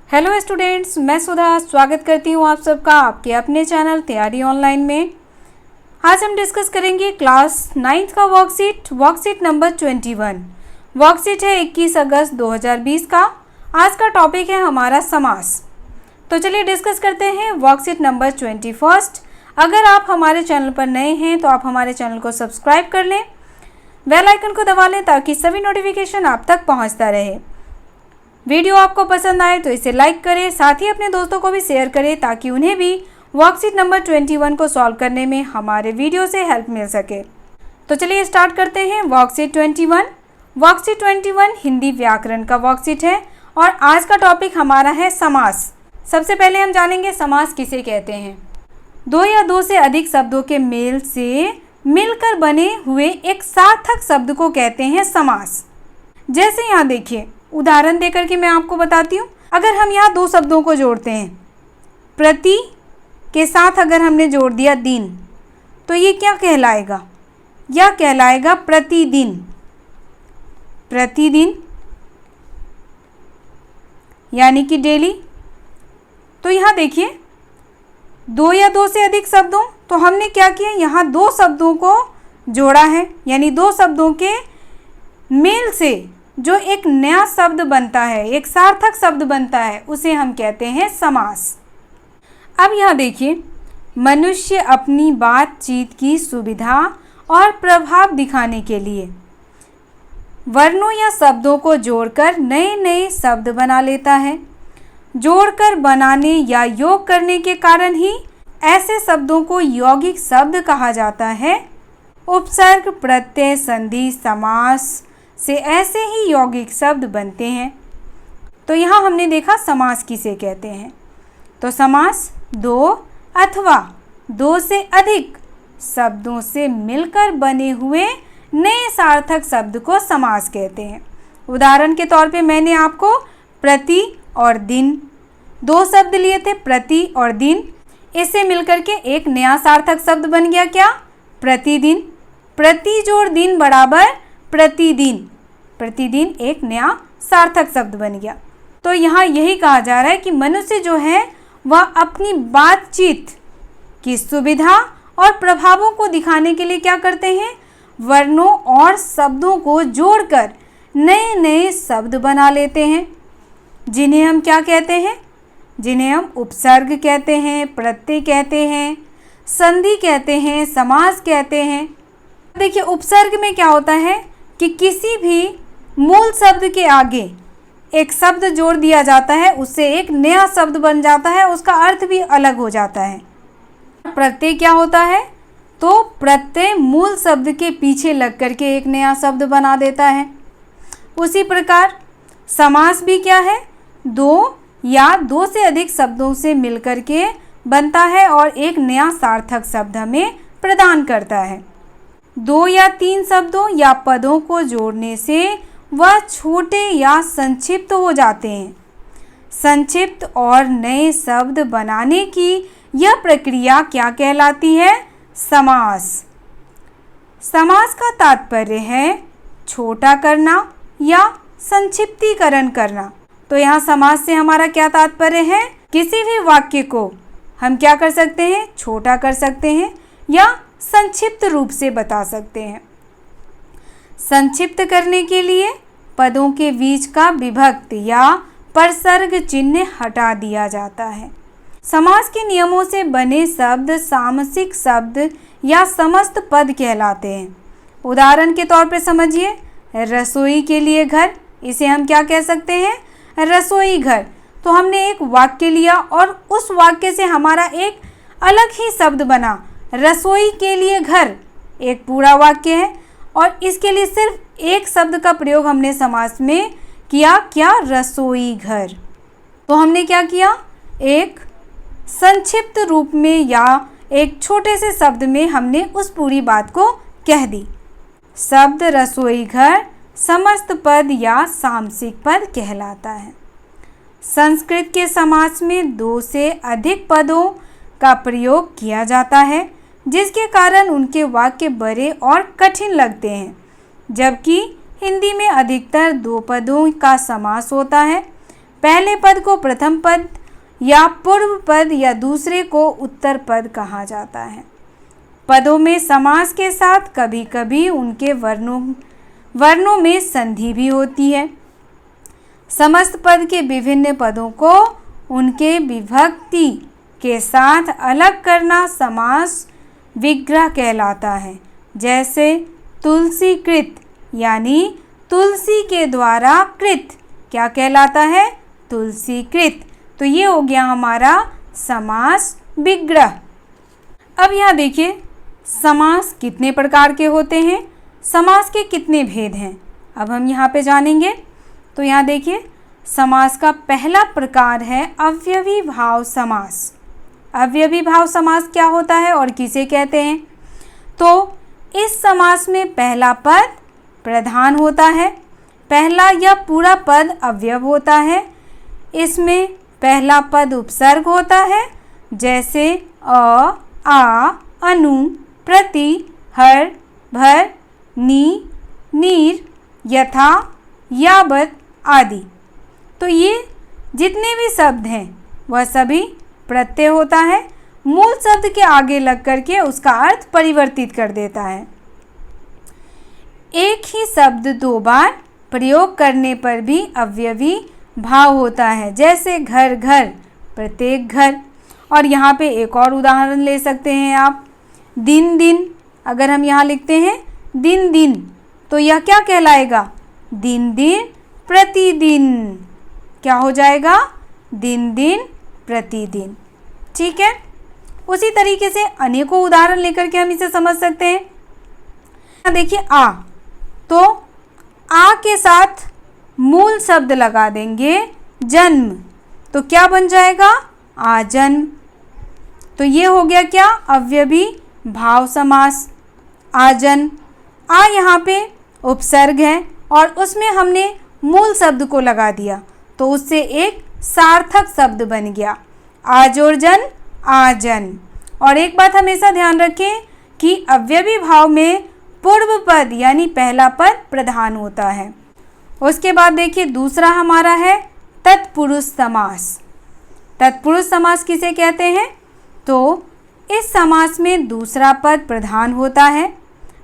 Hello students, मैं सुधा स्वागत करती हूँ आप सबका आपके अपने चैनल तैयारी ऑनलाइन में। आज हम डिस्कस करेंगे क्लास 9th का वर्कशीट नंबर 21। वर्कशीट है 21 अगस्त 2020 का। आज का टॉपिक है हमारा समास। तो चलिए डिस्कस करते हैं वर्कशीट नंबर 21। अगर आप हमारे चैनल पर नए हैं तो आप हमारे चैनल को सब्सक्राइब कर लें, बेल आइकन को दबा लें ताकि सभी नोटिफिकेशन आप तक पहुँचता रहे। वीडियो आपको पसंद आए तो इसे लाइक करें, साथ ही अपने दोस्तों को भी शेयर करें ताकि उन्हें भी वर्कशीट नंबर 21 को सॉल्व करने में हमारे वीडियो से हेल्प मिल सके। तो चलिए स्टार्ट करते हैं वर्कशीट 21। वर्कशीट 21 हिंदी व्याकरण का वर्कशीट है और आज का टॉपिक हमारा है समास। सबसे पहले हम जानेंगे समास किसे कहते हैं। दो या दो से अधिक शब्दों के मेल से मिलकर बने हुए एक सार्थक शब्द को कहते हैं समास। जैसे यहाँ देखिए, उदाहरण देकर के मैं आपको बताती हूँ। अगर हम यहाँ दो शब्दों को जोड़ते हैं, प्रति के साथ अगर हमने जोड़ दिया दिन, तो ये क्या कहलाएगा? यह कहलाएगा प्रतिदिन। प्रतिदिन यानी कि डेली। तो यहाँ देखिए, दो या दो से अधिक शब्दों, तो हमने क्या किया, यहाँ दो शब्दों को जोड़ा है, यानी दो शब्दों के मेल से जो एक नया शब्द बनता है, एक सार्थक शब्द बनता है, उसे हम कहते हैं समास। अब यहाँ देखिए, मनुष्य अपनी बातचीत की सुविधा और प्रभाव दिखाने के लिए वर्णों या शब्दों को जोड़कर नए नए शब्द बना लेता है। जोड़कर बनाने या योग करने के कारण ही ऐसे शब्दों को यौगिक शब्द कहा जाता है। उपसर्ग, प्रत्यय, संधि, समास से ऐसे ही यौगिक शब्द बनते हैं। तो यहाँ हमने देखा समास किसे कहते हैं। तो समास दो अथवा दो से अधिक शब्दों से मिलकर बने हुए नए सार्थक शब्द को समास कहते हैं। उदाहरण के तौर पे मैंने आपको प्रति और दिन, दो शब्द लिए थे, प्रति और दिन। इससे मिलकर के एक नया सार्थक शब्द बन गया, क्या? प्रतिदिन। प्रति जोड़ दिन बराबर प्रतिदिन। प्रतिदिन एक नया सार्थक शब्द बन गया। तो यहाँ यही कहा जा रहा है कि मनुष्य जो है वह अपनी बातचीत की सुविधा और प्रभावों को दिखाने के लिए क्या करते हैं, वर्णों और शब्दों को जोड़कर नए नए शब्द बना लेते हैं, जिन्हें हम क्या कहते हैं, जिन्हें हम उपसर्ग कहते हैं, प्रत्यय कहते हैं, संधि कहते हैं, समास कहते हैं। देखिए, उपसर्ग में क्या होता है कि किसी भी मूल शब्द के आगे एक शब्द जोड़ दिया जाता है, उससे एक नया शब्द बन जाता है, उसका अर्थ भी अलग हो जाता है। प्रत्यय क्या होता है? तो प्रत्यय मूल शब्द के पीछे लग करके एक नया शब्द बना देता है। उसी प्रकार समास भी क्या है, दो या दो से अधिक शब्दों से मिलकर के बनता है और एक नया सार्थक शब्द हमें प्रदान करता है। दो या तीन शब्दों या पदों को जोड़ने से वह छोटे या संक्षिप्त हो जाते हैं। संक्षिप्त और नए शब्द बनाने की यह प्रक्रिया क्या कहलाती है? समास। समास का तात्पर्य है छोटा करना या संक्षिप्तीकरण करना। तो यहाँ समास से हमारा क्या तात्पर्य है? किसी भी वाक्य को हम क्या कर सकते हैं, छोटा कर सकते हैं या संक्षिप्त रूप से बता सकते हैं। संक्षिप्त करने के लिए पदों के बीच का विभक्त या परसर्ग चिन्ह हटा दिया जाता है। समास के नियमों से बने शब्द सामसिक शब्द या समस्त पद कहलाते हैं। उदाहरण के तौर पर समझिए, रसोई के लिए घर, इसे हम क्या कह सकते हैं, रसोई घर। तो हमने एक वाक्य लिया और उस वाक्य से हमारा एक अलग ही शब्द बना, रसोई के लिए घर। एक पूरा वाक्य है और इसके लिए सिर्फ एक शब्द का प्रयोग हमने समास में किया, क्या? रसोई घर। तो हमने क्या किया, एक संक्षिप्त रूप में या एक छोटे से शब्द में हमने उस पूरी बात को कह दी। शब्द रसोई घर समस्त पद या सामसिक पद कहलाता है। संस्कृत के समास में दो से अधिक पदों का प्रयोग किया जाता है, जिसके कारण उनके वाक्य बड़े और कठिन लगते हैं, जबकि हिंदी में अधिकतर दो पदों का समास होता है। पहले पद को प्रथम पद या पूर्व पद या दूसरे को उत्तर पद कहा जाता है। पदों में समास के साथ कभी कभी उनके वर्णों में संधि भी होती है। समस्त पद के विभिन्न पदों को उनके विभक्ति के साथ अलग करना समास विग्रह कहलाता है। जैसे तुलसीकृत यानी तुलसी के द्वारा कृत क्या कहलाता है? तुलसीकृत। तो ये हो गया हमारा समास विग्रह। अब यहाँ देखिए समास कितने प्रकार के होते हैं, समास के कितने भेद हैं, अब हम यहाँ पे जानेंगे। तो यहाँ देखिए समास का पहला प्रकार है अव्ययी भाव समास। अव्ययी भाव समास क्या होता है और किसे कहते हैं? तो इस समास में पहला पद प्रधान होता है, पहला या पूरा पद अवयव होता है। इसमें पहला पद उपसर्ग होता है, जैसे अ, आ, अनु, प्रति, हर, भर, नी, नीर, यथा, यावत आदि। तो ये जितने भी शब्द हैं वह सभी प्रत्यय होता है, मूल शब्द के आगे लग करके उसका अर्थ परिवर्तित कर देता है। एक ही शब्द दो बार प्रयोग करने पर भी अव्ययी भाव होता है, जैसे घर घर, प्रत्येक घर। और यहाँ पे एक और उदाहरण ले सकते हैं आप, दिन दिन। अगर हम यहाँ लिखते हैं दिन दिन तो यह क्या कहलाएगा? दिन दिन प्रतिदिन। क्या हो जाएगा? दिन दिन प्रतिदिन। ठीक है, उसी तरीके से अनेकों उदाहरण लेकर के हम इसे समझ सकते हैं। देखिए आ, तो आ के साथ मूल शब्द लगा देंगे जन्म, तो क्या बन जाएगा? आजन्म। तो ये हो गया क्या? अव्ययी भाव समास, आजन्म। आ यहाँ पे उपसर्ग है और उसमें हमने मूल शब्द को लगा दिया, तो उससे एक सार्थक शब्द बन गया, आजोर्जन, आजन। और एक बात हमेशा ध्यान रखें कि अव्ययी भाव में पूर्व पद यानी पहला पद प्रधान होता है। उसके बाद देखिए दूसरा हमारा है तत्पुरुष समास। तत्पुरुष समास किसे कहते हैं? तो इस समास में दूसरा पद प्रधान होता है,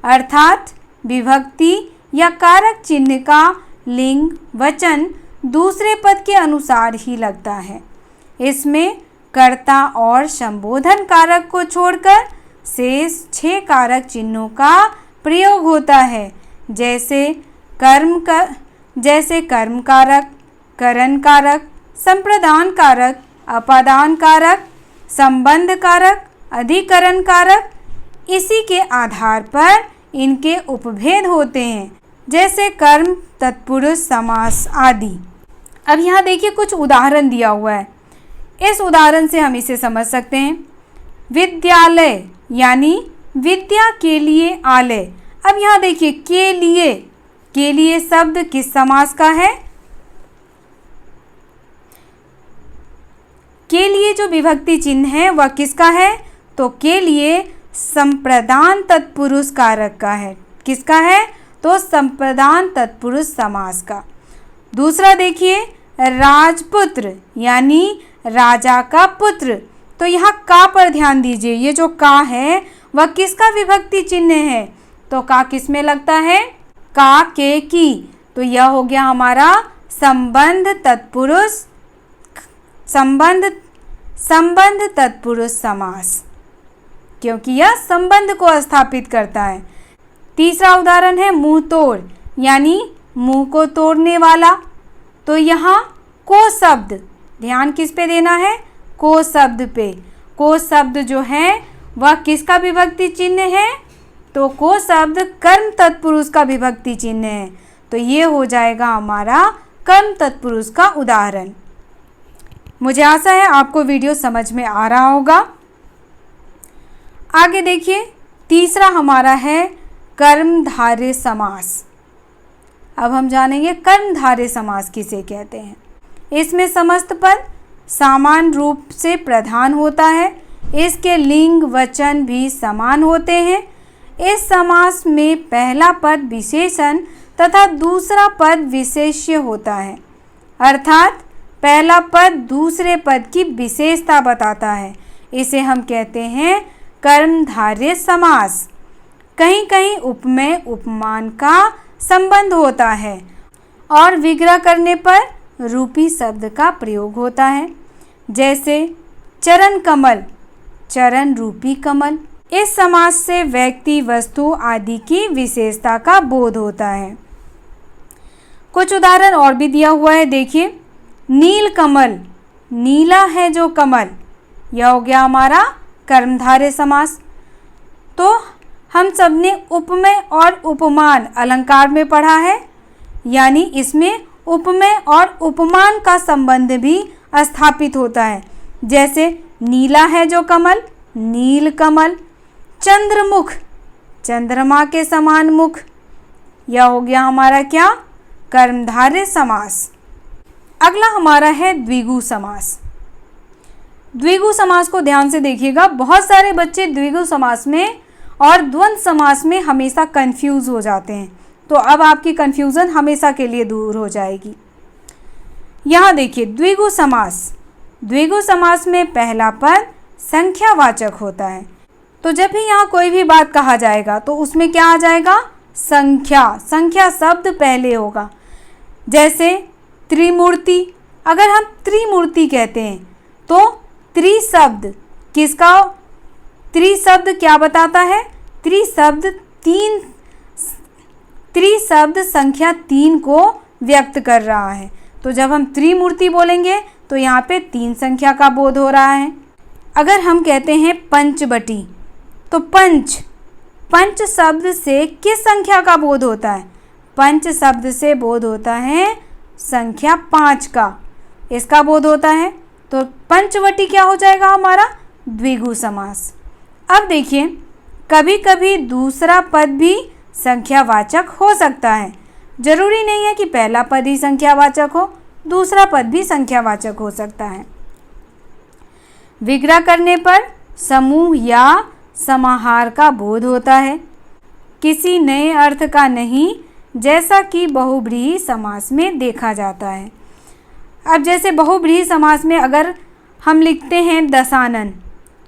अर्थात विभक्ति या कारक चिन्ह का लिंग वचन दूसरे पद के अनुसार ही लगता है। इसमें कर्ता और संबोधन कारक को छोड़कर शेष 6 कारक चिन्हों का प्रयोग होता है, जैसे कर्म कारक, करण कारक, संप्रदान कारक, अपादान कारक, संबंध कारक, अधिकरण कारक। इसी के आधार पर इनके उपभेद होते हैं, जैसे कर्म, तत्पुरुष समास आदि। अब यहाँ देखिए कुछ उदाहरण दिया हुआ है, इस उदाहरण से हम इसे समझ सकते हैं। विद्यालय यानी विद्या के लिए आलय। अब यहाँ देखिए के लिए शब्द किस समास का है? के लिए जो विभक्ति चिन्ह है वह किसका है? तो के लिए संप्रदान तत्पुरुष कारक का है। किसका है? तो संप्रदान तत्पुरुष समास का। दूसरा देखिए राजपुत्र यानी राजा का पुत्र। तो यहाँ का पर ध्यान दीजिए, ये जो का है वह किसका विभक्ति चिन्ह है? तो का किस में लगता है? का के की। तो यह हो गया हमारा संबंध तत्पुरुष समास, क्योंकि यह संबंध को स्थापित करता है। तीसरा उदाहरण है मुंह तोड़ यानी मुंह को तोड़ने वाला। तो यहाँ को शब्द, ध्यान किस पे देना है? को शब्द पे। को शब्द जो है वह किसका विभक्ति चिन्ह है? तो को शब्द कर्म तत्पुरुष का विभक्ति चिन्ह है। तो ये हो जाएगा हमारा कर्म तत्पुरुष का उदाहरण। मुझे आशा है आपको वीडियो समझ में आ रहा होगा। आगे देखिए तीसरा हमारा है कर्मधारय समास। अब हम जानेंगे कर्मधारय समास किसे कहते हैं। इसमें समस्त पद समान रूप से प्रधान होता है, इसके लिंग वचन भी समान होते हैं। इस समास में पहला पद विशेषण तथा दूसरा पद विशेष्य होता है, अर्थात पहला पद दूसरे पद की विशेषता बताता है। इसे हम कहते हैं कर्मधारय समास। कहीं कहीं उपमेय उपमान का संबंध होता है और विग्रह करने पर रूपी शब्द का प्रयोग होता है। जैसे चरण कमल, चरण रूपी कमल। इस समास से व्यक्ति, वस्तु आदि की विशेषता का बोध होता है। कुछ उदाहरण और भी दिया हुआ है, देखिए। नील कमल, नीला है जो कमल, यह हो गया हमारा कर्मधारय समास। तो हम सब ने उपमेय और उपमान अलंकार में पढ़ा है, यानी इसमें उपमेय और उपमान का संबंध भी स्थापित होता है। जैसे नीला है जो कमल, नील कमल। चंद्रमुख, चंद्रमा के समान मुख, यह हो गया हमारा क्या? कर्मधारय समास। अगला हमारा है द्विगु समास। द्विगु समास को ध्यान से देखिएगा। बहुत सारे बच्चे द्विगु समास में और द्वंद्व समास में हमेशा कंफ्यूज हो जाते हैं, तो अब आपकी कंफ्यूजन हमेशा के लिए दूर हो जाएगी। यहाँ देखिए द्विगु समास। द्विगु समास में पहला पद संख्यावाचक होता है, तो जब भी यहाँ कोई भी बात कहा जाएगा तो उसमें क्या आ जाएगा? संख्या। संख्या शब्द पहले होगा। जैसे त्रिमूर्ति, अगर हम त्रिमूर्ति कहते हैं तो त्रि शब्द किसका? त्रि शब्द क्या बताता है? त्रि शब्द संख्या 3 को व्यक्त कर रहा है। तो जब हम त्रिमूर्ति बोलेंगे तो यहाँ पे 3 संख्या का बोध हो रहा है। अगर हम कहते हैं पंचवटी, तो पंच शब्द से किस संख्या का बोध होता है? पंच शब्द से बोध होता है संख्या 5 का, इसका बोध होता है। तो पंचवटी क्या हो जाएगा हमारा? द्विगु समास। अब देखिए, कभी कभी दूसरा पद भी संख्यावाचक हो सकता है। जरूरी नहीं है कि पहला पद ही संख्यावाचक हो, दूसरा पद भी संख्यावाचक हो सकता है। विग्रह करने पर समूह या समाहार का बोध होता है, किसी नए अर्थ का नहीं, जैसा कि बहुव्रीहि समास में देखा जाता है। अब जैसे बहुव्रीहि समास में अगर हम लिखते हैं दशानन,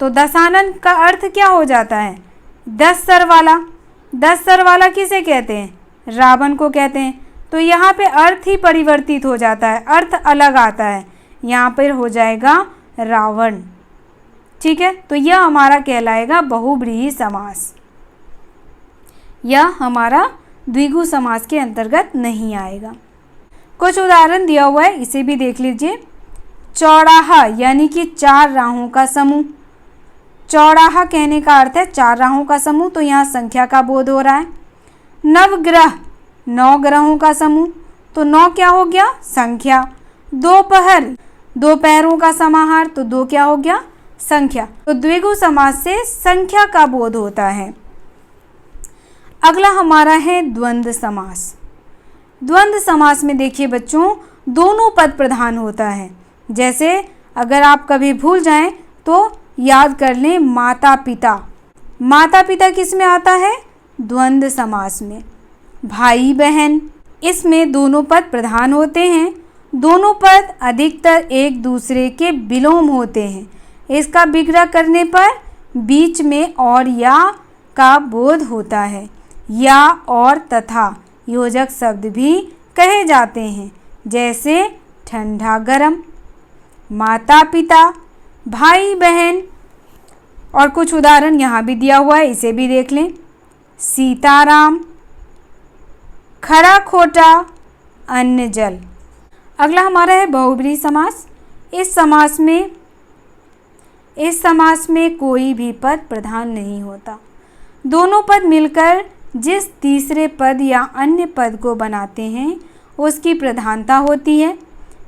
तो दशानन का अर्थ क्या हो जाता है? 10 सर वाला। 10 सर वाला किसे कहते हैं? रावण को कहते हैं। तो यहाँ पे अर्थ ही परिवर्तित हो जाता है, अर्थ अलग आता है, यहाँ पर हो जाएगा रावण। ठीक है, तो यह हमारा कहलाएगा बहुव्रीहि समास। यह हमारा द्विगु समास के अंतर्गत नहीं आएगा। कुछ उदाहरण दिया हुआ है, इसे भी देख लीजिए। चौराहा यानी कि 4 राहों का समूह। चौराहा कहने का अर्थ है 4 राहों का समूह, तो यहाँ संख्या का बोध हो रहा है। नवग्रह, 9 ग्रहों का समूह, तो 9 क्या हो गया? संख्या। दोपहर, 2 पहरों का समाहार, तो 2 क्या हो गया? संख्या। तो द्विगु समास से संख्या का बोध होता है। अगला हमारा है द्वंद्व समास। द्वंद्व समास में देखिए बच्चों, दोनों पद प्रधान होता है। जैसे अगर आप कभी भूल जाएं तो याद कर लें माता पिता। माता पिता किस में आता है? द्वंद्व समास में। भाई बहन, इसमें दोनों पद प्रधान होते हैं। दोनों पद अधिकतर एक दूसरे के विलोम होते हैं। इसका विग्रह करने पर बीच में और या का बोध होता है। या और तथा योजक शब्द भी कहे जाते हैं, जैसे ठंडा गरम, माता पिता, भाई बहन। और कुछ उदाहरण यहाँ भी दिया हुआ है, इसे भी देख लें। सीताराम, खरा खोटा, अन्न जल। अगला हमारा है बहुव्रीहि समास। इस समास में कोई भी पद प्रधान नहीं होता। दोनों पद मिलकर जिस तीसरे पद या अन्य पद को बनाते हैं उसकी प्रधानता होती है।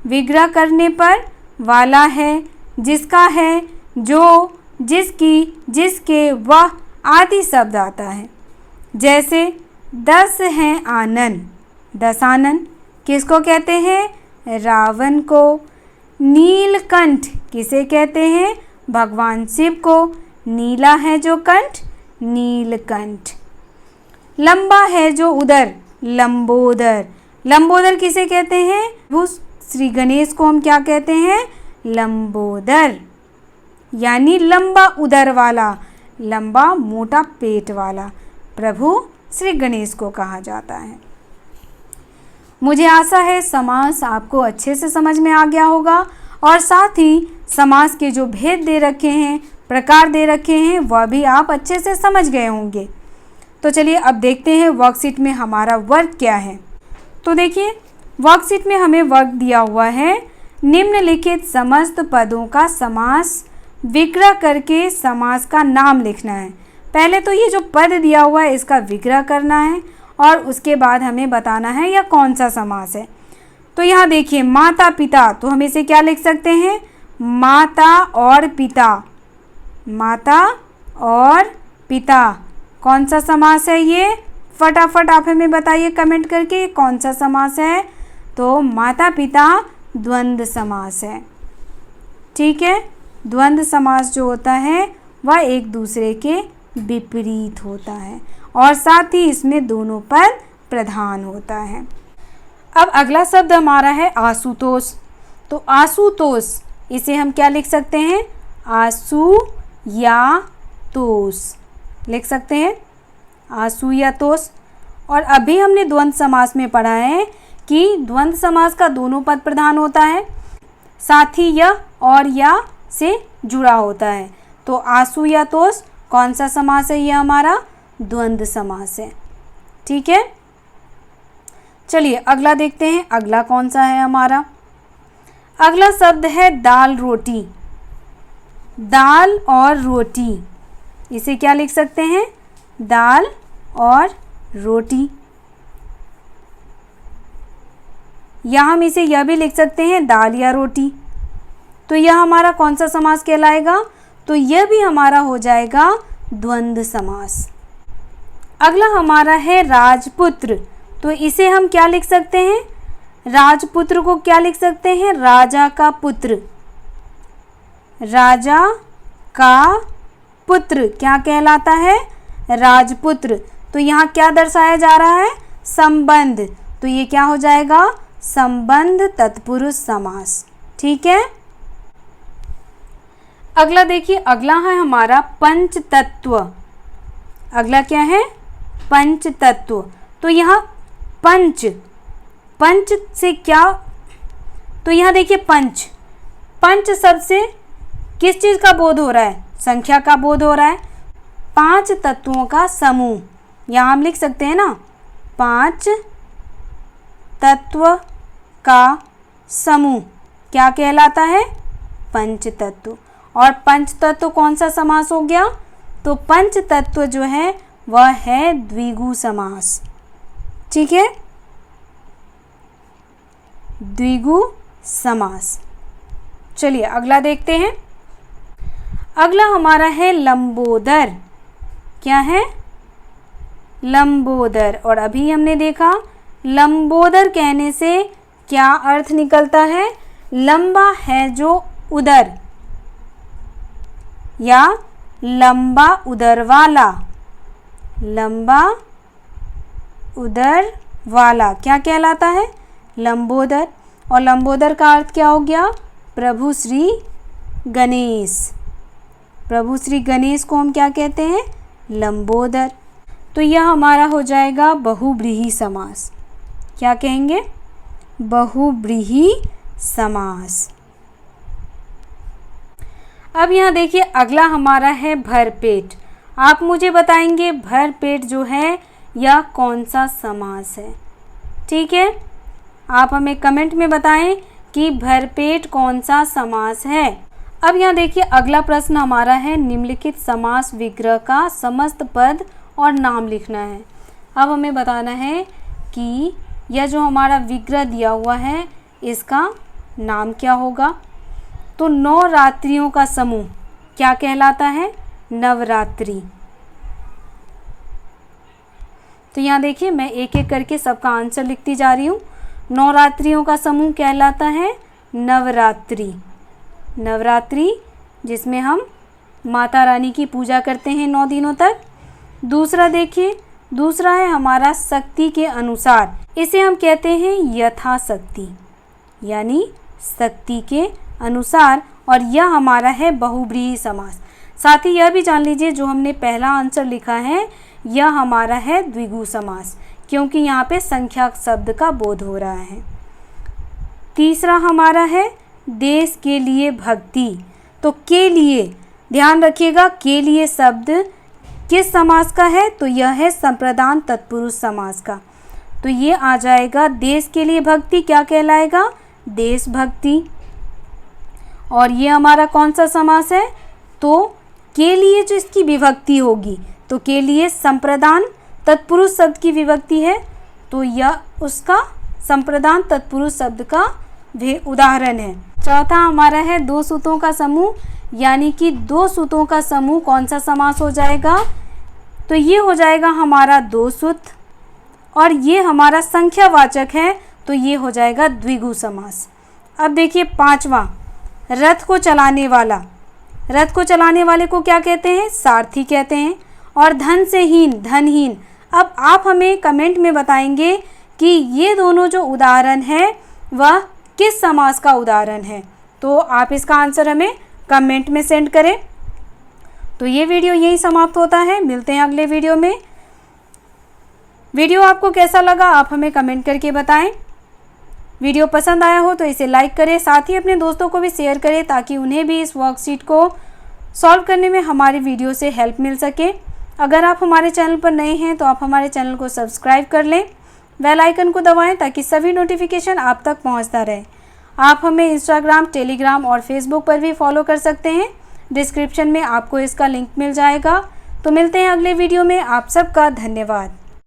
विग्रह करने पर वाला है, जिसका है, जो, जिसकी, जिसके, वह आदि शब्द आता है। जैसे 10 हैं आनन, दशानन किसको कहते हैं? रावण को। नीलकंठ किसे कहते हैं? भगवान शिव को। नीला है जो कंठ, नीलकंठ। लंबा है जो उदर, लंबोदर। लंबोदर किसे कहते हैं? श्री गणेश को हम क्या कहते हैं? लंबोदर, यानी लंबा उदर वाला, लंबा मोटा पेट वाला प्रभु श्री गणेश को कहा जाता है। मुझे आशा है समास आपको अच्छे से समझ में आ गया होगा और साथ ही समास के जो भेद दे रखे हैं, प्रकार दे रखे हैं, वह भी आप अच्छे से समझ गए होंगे। तो चलिए अब देखते हैं वर्कशीट में हमारा वर्क क्या है। तो देखिए वर्कशीट में हमें वर्क दिया हुआ है, निम्नलिखित समस्त पदों का समास विग्रह करके समास का नाम लिखना है। पहले तो ये जो पद दिया हुआ है इसका विग्रह करना है और उसके बाद हमें बताना है यह कौन सा समास है। तो यहाँ देखिए माता पिता, तो हम इसे क्या लिख सकते हैं? माता और पिता, माता और पिता कौन सा समास है ये? फटाफट आप हमें बताइए कमेंट करके कौन सा समास है। तो माता पिता द्वंद्व समास है। ठीक है, द्वंद्व समास जो होता है वह एक दूसरे के विपरीत होता है और साथ ही इसमें दोनों पद प्रधान होता है। अब अगला शब्द हमारा है आशुतोष। तो आशुतोष इसे हम क्या लिख सकते हैं? आशु या तोष लिख सकते हैं, आशु या तोष। और अभी हमने द्वंद्व समास में पढ़ा है कि द्वंद्व समास का दोनों पद प्रधान होता है, साथ ही यह और या से जुड़ा होता है। तो आशु या तोष कौन सा समास है? यह हमारा द्वंद्व समास है। ठीक है, चलिए अगला देखते हैं, अगला कौन सा है हमारा? अगला शब्द है दाल रोटी। दाल और रोटी इसे क्या लिख सकते हैं? दाल और रोटी, या हम इसे यह भी लिख सकते हैं दाल या रोटी। तो यह हमारा कौन सा समास कहलाएगा? तो यह भी हमारा हो जाएगा द्वंद्व समास। अगला हमारा है राजपुत्र। तो इसे हम क्या लिख सकते हैं? राजपुत्र को क्या लिख सकते हैं? राजा का पुत्र, राजा का पुत्र क्या कहलाता है? राजपुत्र। तो यहाँ क्या दर्शाया जा रहा है? संबंध। तो ये क्या हो जाएगा? संबंध तत्पुरुष समास। ठीक है, अगला देखिए, अगला है हमारा पंचतत्व। अगला क्या है? पंचतत्व। तो यहाँ पंच, पंच से क्या? तो यहाँ देखिए पंच, पंच शब्द से किस चीज़ का बोध हो रहा है? संख्या का बोध हो रहा है। 5 तत्वों का समूह, यहाँ हम लिख सकते हैं ना, 5 तत्व का समूह क्या कहलाता है? पंचतत्व। और पंचतत्व कौन सा समास हो गया? तो पंचतत्व जो है वह है द्विगु समास। ठीक है, द्विगु समास। चलिए अगला देखते हैं। अगला हमारा है लंबोदर। क्या है? लंबोदर। और अभी हमने देखा लंबोदर कहने से क्या अर्थ निकलता है? लंबा है जो उदर, या लंबा उदर वाला, लंबा उदर वाला क्या कहलाता है? लंबोदर। और लंबोदर का अर्थ क्या हो गया? प्रभु श्री गणेश। प्रभु श्री गणेश को हम क्या कहते हैं? लंबोदर। तो यह हमारा हो जाएगा बहुव्रीहि समास। क्या कहेंगे? बहुव्रीहि समास। अब यहाँ देखिए अगला हमारा है भरपेट। आप मुझे बताएंगे भरपेट जो है यह कौन सा समास है? ठीक है, आप हमें कमेंट में बताएं कि भरपेट कौन सा समास है। अब यहाँ देखिए अगला प्रश्न हमारा है निम्नलिखित समास विग्रह का समस्त पद और नाम लिखना है। अब हमें बताना है कि यह जो हमारा विग्रह दिया हुआ है इसका नाम क्या होगा। तो 9 रात्रियों का समूह क्या कहलाता है? नवरात्रि। तो यहाँ देखिए मैं एक एक करके सबका आंसर लिखती जा रही हूँ। 9 रात्रियों का समूह कहलाता है नवरात्रि। नवरात्रि जिसमें हम माता रानी की पूजा करते हैं 9 दिनों तक। दूसरा देखिए, दूसरा है हमारा शक्ति के अनुसार, इसे हम कहते हैं यथाशक्ति। यानी शक्ति के अनुसार, और यह हमारा है बहुव्रीहि समास। साथ ही यह भी जान लीजिए जो हमने पहला आंसर लिखा है यह हमारा है द्विगु समास, क्योंकि यहाँ पे संख्या शब्द का बोध हो रहा है। तीसरा हमारा है देश के लिए भक्ति। तो के लिए ध्यान रखिएगा, के लिए शब्द किस समास का है, तो यह है संप्रदान तत्पुरुष समास का। तो ये आ जाएगा देश के लिए भक्ति, क्या कहलाएगा, देशभक्ति। और ये हमारा कौन सा समास है, तो के लिए जो इसकी विभक्ति होगी, तो के लिए संप्रदान तत्पुरुष शब्द की विभक्ति है, तो यह उसका संप्रदान तत्पुरुष शब्द का उदाहरण है। चौथा हमारा है दो सूत्रों का समूह, यानी कि दो सूत्रों का समूह कौन सा समास हो जाएगा, तो ये हो जाएगा हमारा दो सूत्र, और ये हमारा संख्यावाचक है, तो ये हो जाएगा द्विगु समास। अब देखिए पांचवा, रथ को चलाने वाला। रथ को चलाने वाले को क्या कहते हैं, सारथी कहते हैं। और धन से हीन, धनहीन। अब आप हमें कमेंट में बताएंगे कि ये दोनों जो उदाहरण है वह किस समास का उदाहरण है, तो आप इसका आंसर हमें कमेंट में सेंड करें। तो ये वीडियो यही समाप्त होता है, मिलते हैं अगले वीडियो में। वीडियो आपको कैसा लगा आप हमें कमेंट करके बताएं। वीडियो पसंद आया हो तो इसे लाइक करें, साथ ही अपने दोस्तों को भी शेयर करें ताकि उन्हें भी इस वर्कशीट को सॉल्व करने में हमारी वीडियो से हेल्प मिल सके। अगर आप हमारे चैनल पर नए हैं तो आप हमारे चैनल को सब्सक्राइब कर लें, बेल आइकन को दबाएं ताकि सभी नोटिफिकेशन आप तक पहुंचता रहे। आप हमें इंस्टाग्राम, टेलीग्राम और फेसबुक पर भी फॉलो कर सकते हैं, डिस्क्रिप्शन में आपको इसका लिंक मिल जाएगा। तो मिलते हैं अगले वीडियो में, आप सबका धन्यवाद।